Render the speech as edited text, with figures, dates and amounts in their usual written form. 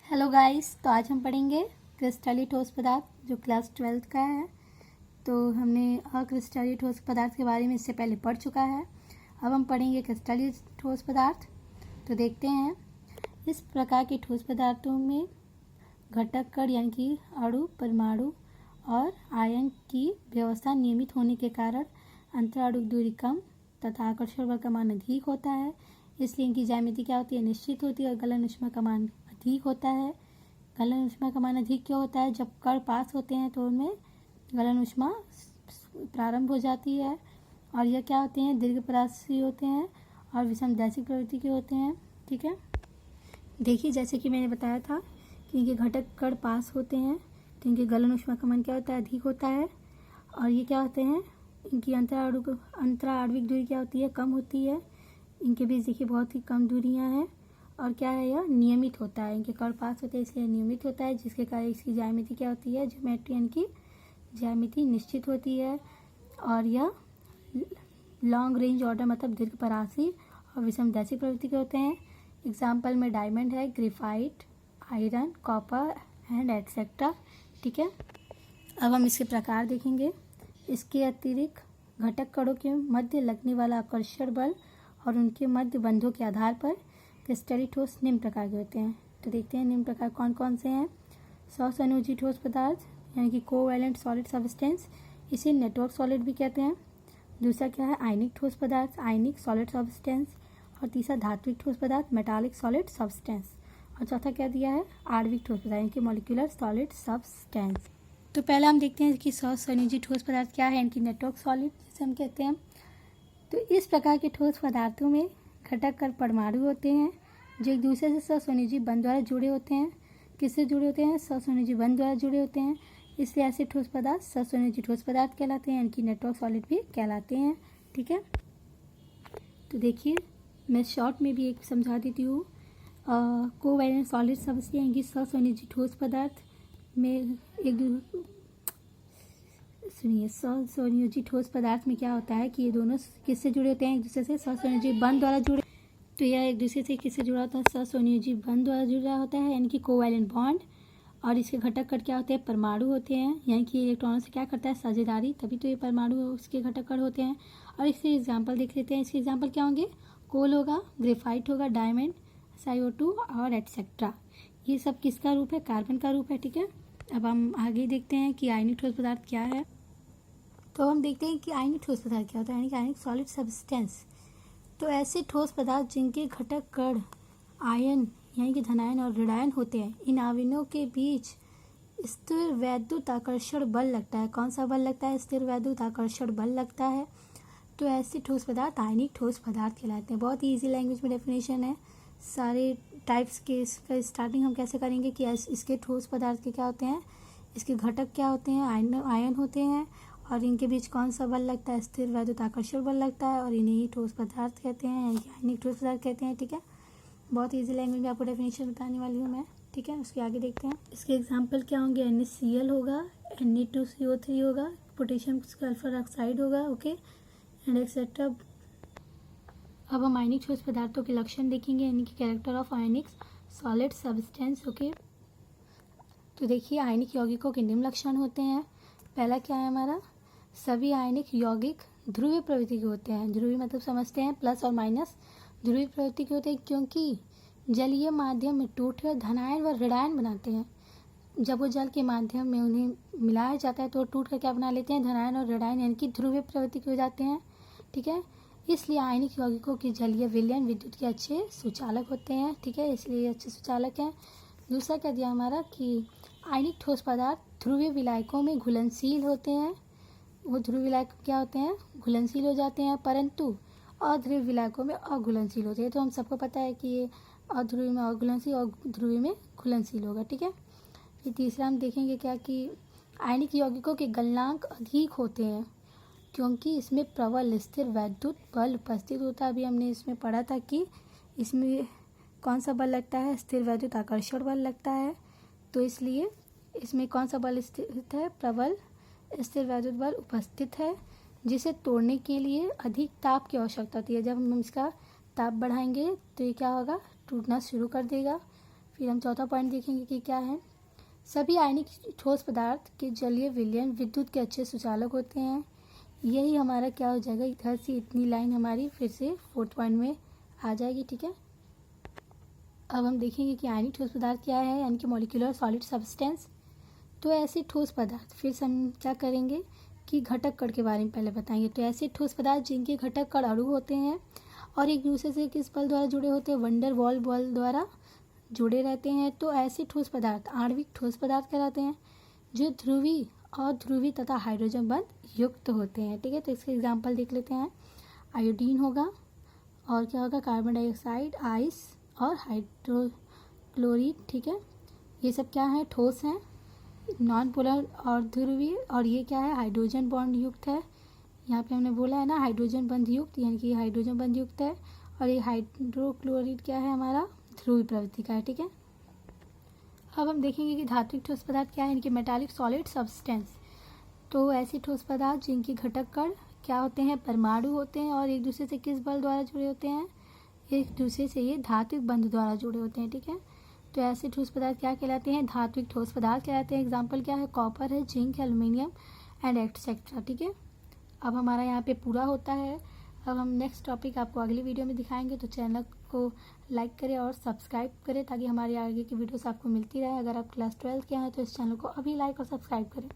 Hello guys, तो आज हम पढ़ेंगे क्रिस्टलीय ठोस पदार्थ जो क्लास 12th का है। तो हमने अक्रिस्टलीय ठोस पदार्थ के बारे में इससे पहले पढ़ चुका है। अब हम पढ़ेंगे क्रिस्टलीय ठोस पदार्थ। तो देखते हैं, इस प्रकार के ठोस पदार्थों में घटक कण यानी कि अणु, परमाणु और आयन की व्यवस्था नियमित होने के कारण अंतराणुक दूरी कम तथा आकर्षण बल का मान अधिक होता है। इसलिए इनकी ज्यामिति क्या होती है, निश्चित होती है और गलन ऊष्मा का मान अधिक होता है। गलन ऊष्मा का मान अधिक क्यों होता है? जब कण पास होते हैं तो उनमें गलन ऊष्मा प्रारंभ हो जाती है और यह क्या होते हैं, दीर्घपरासी होते हैं और विषमदैशिक प्रवृत्ति के होते हैं। ठीक है, देखिए जैसे कि मैंने बताया था कि इनके घटक कण पास होते हैं तो इनके गलन ऊष्मा का मान क्या होता है, अधिक होता है। और ये क्या होते हैं, इनकी अंतराणविक दूरी क्या होती है, कम होती है। इनके बीच देखिए बहुत ही कम दूरियां हैं और क्या है, यह नियमित होता है। इनके कण पास होते हैं इसलिए नियमित होता है, जिसके कारण इसकी ज्यामिति क्या होती है, ज्योमेट्री यानी कि ज्यामिति निश्चित होती है। और यह लॉन्ग रेंज ऑर्डर मतलब दीर्घपरासी और विषमदैशिक प्रवृत्ति के होते हैं। एग्जाम्पल में डायमंड है, graphite, iron, copper and etcetera. ठीक है, अब हम इसके प्रकार देखेंगे। इसके अतिरिक्त घटक कणों के मध्य लगने वाला आकर्षण बल और उनके मध्य बंधों के आधार पर क्रिस्टलीय ठोस निम्न प्रकार के होते हैं। तो देखते हैं निम्न प्रकार कौन कौन से हैं। सहसंयोजी ठोस पदार्थ यानी कि कोवैलेंट सॉलिड सब्सटेंस, इसे नेटवर्क सॉलिड भी कहते हैं। दूसरा क्या है, आयनिक ठोस पदार्थ, आयनिक सॉलिड सब्सटेंस। और तीसरा धात्विक ठोस पदार्थ, मेटालिक सॉलिड सब्सटेंस। और चौथा क्या दिया है, आणविक ठोस पदार्थ यानी कि मॉलिक्यूलर सॉलिड सब्सटेंस। तो पहले हम देखते हैं कि सहसंयोजी ठोस पदार्थ क्या है, इनकी नेटवर्क सॉलिड जिसे हम कहते हैं। तो इस प्रकार के ठोस पदार्थों में घटक कण परमाणु होते हैं जो एक दूसरे से सहसंयोजी बंध द्वारा जुड़े होते हैं। किससे जुड़े होते हैं, सहसंयोजी बंध द्वारा जुड़े होते हैं। इसलिए ऐसे ठोस पदार्थ सहसंयोजी ठोस पदार्थ कहलाते हैं, इनकी नेटवर्क सॉलिड भी कहलाते हैं। ठीक है, तो देखिए मैं शॉर्ट में भी एक समझा देती हूँ। कोवैलेंट सॉलिड सब्सटेंस यानी कि सहसंयोजी ठोस पदार्थ में सहसंयोजी ठोस पदार्थ में क्या होता है कि ये दोनों किससे जुड़े होते हैं, एक दूसरे से सहसंयोजी बंध द्वारा जुड़े। तो यह एक दूसरे से किससे जुड़ा होता है, सहसंयोजी बंध द्वारा जुड़ा होता है यानी कि कोवैलेंट बॉन्ड। और इसके घटक कण क्या होते हैं, परमाणु होते हैं, यानी कि इलेक्ट्रॉनों से क्या करता है, साझेदारी, तभी तो ये परमाणु उसके घटक कण होते हैं। और इसके एग्जाम्पल देख लेते हैं। इसके एग्जाम्पल क्या होंगे, कोल होगा, ग्रेफाइट होगा, डायमंड, SiO2 और एटसेट्रा। ये सब किसका रूप है, कार्बन का रूप है। ठीक है, अब हम आगे देखते हैं कि आयनिक ठोस पदार्थ क्या है। तो हम देखते हैं कि आयनिक ठोस पदार्थ क्या होता है, यानी कि आयनिक सॉलिड सब्सटेंस। तो ऐसे ठोस पदार्थ जिनके घटक कण आयन यानी कि धनायन और ऋणायन होते हैं, इन आयनों के बीच स्थिर वैद्युत आकर्षण बल लगता है। कौन सा बल लगता है, स्थिर वैद्युत आकर्षण बल लगता है। तो ऐसे ठोस पदार्थ आयनिक ठोस पदार्थ कहलाते हैं। बहुत ही ईजी लैंग्वेज में डेफिनेशन है सारे टाइप्स के। इसका स्टार्टिंग हम कैसे करेंगे कि इसके ठोस पदार्थ के क्या होते हैं, इसके घटक क्या होते हैं, आयन होते हैं और इनके बीच कौन सा बल लगता है, स्थिर वैद्युत आकर्षण बल लगता है और इन्हें ही ठोस पदार्थ कहते हैं यानी कि आयनिक ठोस पदार्थ कहते हैं। ठीक है, बहुत इजी लैंग्वेज में आपको डेफिनेशन बताने वाली हूँ मैं। ठीक है, उसके आगे देखते हैं। इसके एग्जांपल क्या होंगे, NaCl होगा, Na2CO3 होगा, पोटेशियम सल्फर ऑक्साइड होगा, ओके एंड एक्सेट्रा। अब हम आयनिक ठोस पदार्थों के लक्षण देखेंगे यानी कि character of ionic solid substance. Okay, तो देखिए आयनिक यौगिकों के निम्न लक्षण होते हैं। पहला क्या है हमारा, सभी आयनिक यौगिक ध्रुवीय प्रवृत्ति के होते हैं। ध्रुवीय मतलब समझते हैं प्लस और माइनस, ध्रुवीय प्रवृत्ति के होते हैं क्योंकि जलीय माध्यम में टूटकर धनायन व ऋणायन बनाते हैं। जब वो जल के माध्यम में उन्हें मिलाया जाता है तो टूट कर क्या बना लेते हैं, धनायन और ऋणायन यानी कि ध्रुवीय प्रवृत्ति के हो जाते हैं। ठीक है, इसलिए आयनिक यौगिकों के जलीय विलयन विद्युत के अच्छे सुचालक होते हैं। ठीक है, इसलिए अच्छे सुचालक हैं। दूसरा क्या दिया हमारा कि आयनिक ठोस पदार्थ ध्रुवीय विलायकों में घुलनशील होते हैं। वो ध्रुवीय विलायक क्या होते हैं, घुलनशील हो जाते हैं, परंतु अध्रुवीय विलायकों में अघुलनशील होते हैं। तो हम सबको पता है कि ये अध्रुवीय में अघुलनशील और ध्रुवीय में घुलनशील होगा। ठीक है, फिर तीसरा हम देखेंगे क्या कि आयनिक यौगिकों के गलनांक अधिक होते हैं क्योंकि इसमें प्रबल स्थिर वैद्युत बल उपस्थित होता है। अभी हमने इसमें पढ़ा था कि इसमें कौन सा बल लगता है, स्थिर वैद्युत आकर्षण बल लगता है। तो इसलिए इसमें कौन सा बल स्थित है, प्रबल स्थिर वैद्युत बल उपस्थित है, जिसे तोड़ने के लिए अधिक ताप की आवश्यकता होती है। जब हम इसका ताप बढ़ाएंगे तो ये क्या होगा, टूटना शुरू कर देगा। फिर हम चौथा पॉइंट देखेंगे कि क्या है, सभी आयनिक ठोस पदार्थ के जलीय विलयन विद्युत के अच्छे सुचालक होते हैं। यही हमारा क्या हो जाएगा, इधर से इतनी लाइन हमारी फिर से फोर्थ पॉइंट में आ जाएगी। ठीक है, अब हम देखेंगे कि आयनिक ठोस पदार्थ क्या है, यानी कि मॉलिक्यूलर सॉलिड सब्सटेंस। तो ऐसे ठोस पदार्थ, फिर हम क्या करेंगे कि घटक कण के बारे में पहले बताएंगे। तो ऐसे ठोस पदार्थ जिनके घटक कण अणु होते हैं और एक दूसरे से किस बल द्वारा जुड़े होते हैं, वंडर वॉल बल द्वारा जुड़े रहते हैं। तो ऐसे ठोस पदार्थ आणविक ठोस पदार्थ कहलाते हैं, जो ध्रुवी और ध्रुवी तथा हाइड्रोजन बंध युक्त होते हैं। ठीक है, तो इसके एग्जाम्पल देख लेते हैं। आयोडीन होगा और क्या होगा, कार्बन डाइऑक्साइड, आइस और हाइड्रोक्लोरिक। ठीक है, ये सब क्या है, ठोस हैं, नॉन पोलर और ध्रुवीय, और ये क्या है, हाइड्रोजन बॉन्ड युक्त है। यहाँ पे हमने बोला है ना हाइड्रोजन बंध युक्त, यानी कि हाइड्रोजन बंध युक्त है। और ये हाइड्रोक्लोरिड क्या है, हमारा ध्रुवीय प्रवृत्ति का है। ठीक है, अब हम देखेंगे कि धात्विक ठोस पदार्थ क्या है, यानी कि मेटालिक सॉलिड सब्सटेंस। तो ऐसे ठोस पदार्थ जिनके घटक कण क्या होते हैं, परमाणु होते हैं और एक दूसरे से किस बल द्वारा जुड़े होते हैं, एक दूसरे से ये धात्विक बंध द्वारा जुड़े होते हैं। ठीक है, तो ऐसे ठोस पदार्थ क्या कहलाते हैं, धात्विक ठोस पदार्थ कहलाते हैं। एग्जाम्पल क्या है, कॉपर है, जिंक है, एल्युमिनियम एंड एक्सेट्रा। ठीक है, अब हमारा यहाँ पे पूरा होता है। अब हम नेक्स्ट टॉपिक आपको अगली वीडियो में दिखाएंगे, तो चैनल को लाइक करें और सब्सक्राइब करें ताकि हमारी आगे की वीडियोस आपको मिलती रहे। अगर आप क्लास 12 के हैं तो इस चैनल को अभी लाइक और सब्सक्राइब करें।